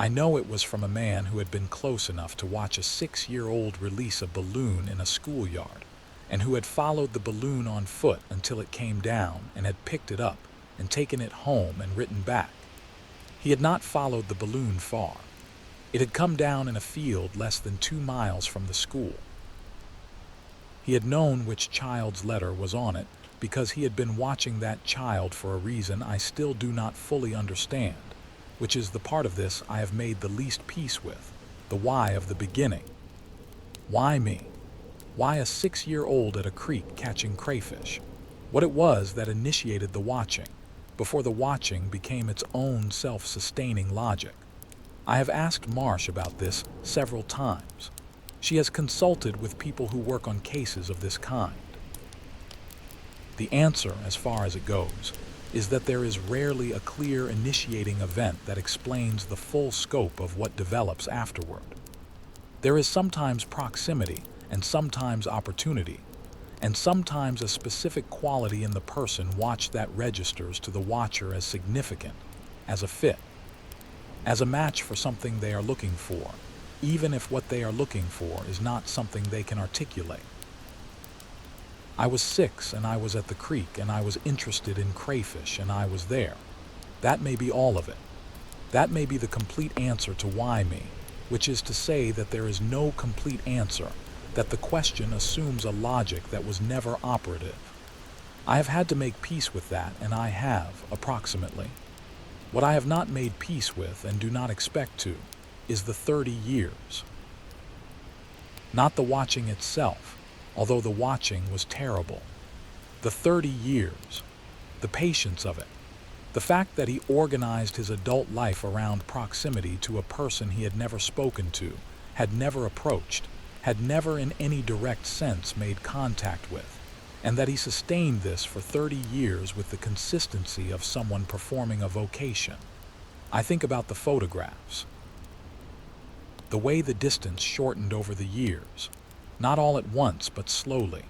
I know it was from a man who had been close enough to watch a 6-year-old release a balloon in a schoolyard, and who had followed the balloon on foot until it came down and had picked it up and taken it home and written back. He had not followed the balloon far. It had come down in a field less than 2 miles from the school. He had known which child's letter was on it because he had been watching that child for a reason I still do not fully understand, which is the part of this I have made the least peace with, the why of the beginning. Why me? Why a 6-year-old at a creek catching crayfish? What it was that initiated the watching, before the watching became its own self-sustaining logic. I have asked Marsh about this several times. She has consulted with people who work on cases of this kind. The answer, as far as it goes, is that there is rarely a clear initiating event that explains the full scope of what develops afterward. There is sometimes proximity and sometimes opportunity, and sometimes a specific quality in the person watched that registers to the watcher as significant, as a fit, as a match for something they are looking for, even if what they are looking for is not something they can articulate. I was 6 and I was at the creek and I was interested in crayfish and I was there. That may be all of it. That may be the complete answer to why me, which is to say that there is no complete answer, that the question assumes a logic that was never operative. I have had to make peace with that, and I have, approximately. What I have not made peace with and do not expect to is the 30 years. Not the watching itself, although the watching was terrible. The 30 years, the patience of it, the fact that he organized his adult life around proximity to a person he had never spoken to, had never approached, had never in any direct sense made contact with, and that he sustained this for 30 years with the consistency of someone performing a vocation. I think about the photographs. The way the distance shortened over the years, not all at once but slowly.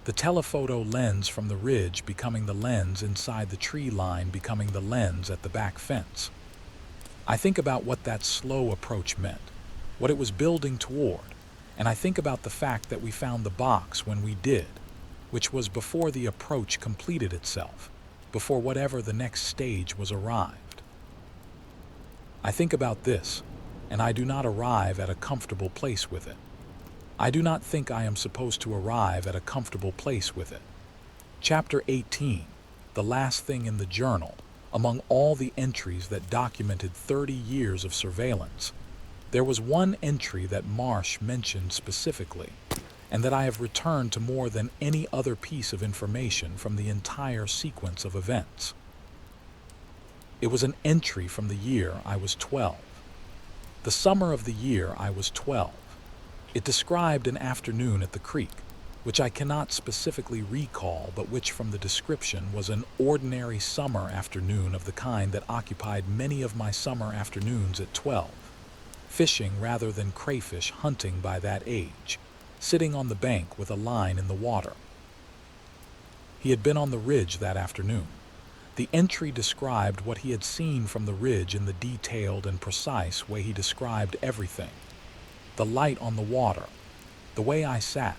The telephoto lens from the ridge becoming the lens inside the tree line becoming the lens at the back fence. I think about what that slow approach meant, what it was building toward, and I think about the fact that we found the box when we did, which was before the approach completed itself, before whatever the next stage was arrived. I think about this, and I do not arrive at a comfortable place with it. I do not think I am supposed to arrive at a comfortable place with it. Chapter 18, the last thing in the journal, among all the entries that documented 30 years of surveillance, there was one entry that Marsh mentioned specifically, and that I have returned to more than any other piece of information from the entire sequence of events. It was an entry from the year I was 12. The summer of the year I was 12. It described an afternoon at the creek, which I cannot specifically recall, but which from the description was an ordinary summer afternoon of the kind that occupied many of my summer afternoons at 12. Fishing rather than crayfish hunting by that age, sitting on the bank with a line in the water. He had been on the ridge that afternoon. The entry described what he had seen from the ridge in the detailed and precise way he described everything. The light on the water, the way I sat,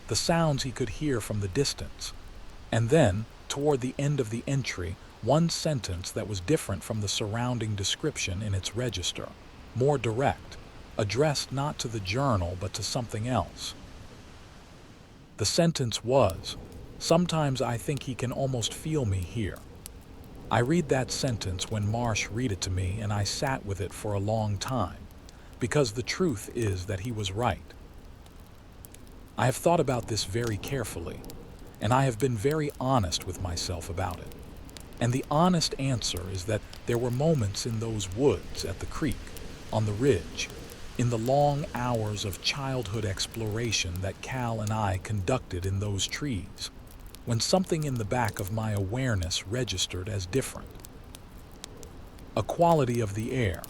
the sounds he could hear from the distance, and then, toward the end of the entry, one sentence that was different from the surrounding description in its register, more direct, addressed not to the journal but to something else. The sentence was, "Sometimes I think he can almost feel me here." I read that sentence when Marsh read it to me, and I sat with it for a long time, because the truth is that he was right. I have thought about this very carefully, and I have been very honest with myself about it. And the honest answer is that there were moments in those woods at the creek, on the ridge, in the long hours of childhood exploration that Cal and I conducted in those trees, when something in the back of my awareness registered as different. A quality of the air,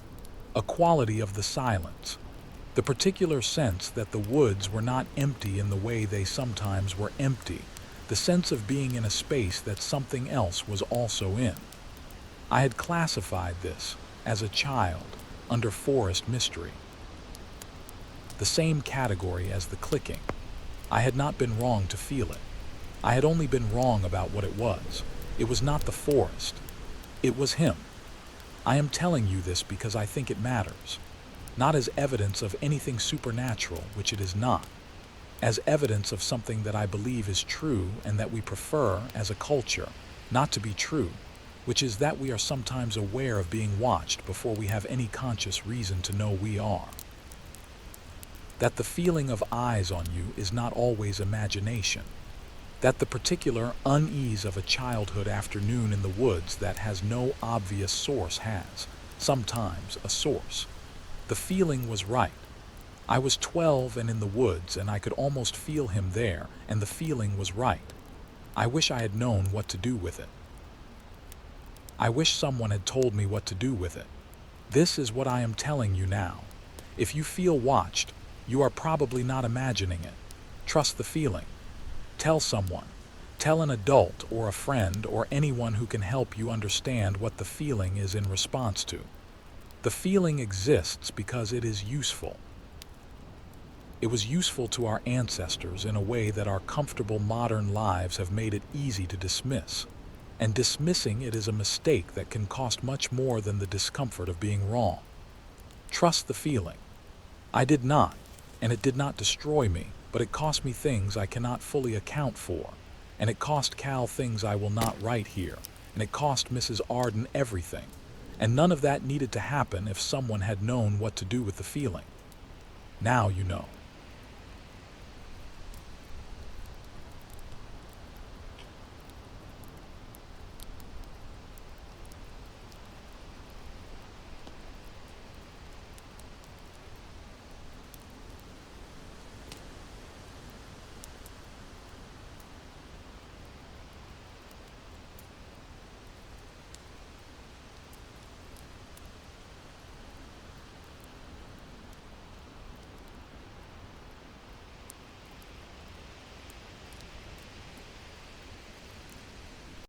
a quality of the silence, the particular sense that the woods were not empty in the way they sometimes were empty, the sense of being in a space that something else was also in. I had classified this, as a child, under forest mystery. The same category as the clicking. I had not been wrong to feel it. I had only been wrong about what it was. It was not the forest. It was him. I am telling you this because I think it matters. Not as evidence of anything supernatural, which it is not. As evidence of something that I believe is true and that we prefer, as a culture, not to be true, which is that we are sometimes aware of being watched before we have any conscious reason to know we are. That the feeling of eyes on you is not always imagination. That the particular unease of a childhood afternoon in the woods that has no obvious source has, sometimes, a source. The feeling was right. I was 12 and in the woods, and I could almost feel him there, and the feeling was right. I wish I had known what to do with it. I wish someone had told me what to do with it. This is what I am telling you now. If you feel watched, you are probably not imagining it. Trust the feeling. Tell someone. Tell an adult or a friend or anyone who can help you understand what the feeling is in response to. The feeling exists because it is useful. It was useful to our ancestors in a way that our comfortable modern lives have made it easy to dismiss. And dismissing it is a mistake that can cost much more than the discomfort of being wrong. Trust the feeling. I did not, and it did not destroy me, but it cost me things I cannot fully account for, and it cost Cal things I will not write here, and it cost Mrs. Arden everything, And none of that needed to happen if someone had known what to do with the feeling. Now you know.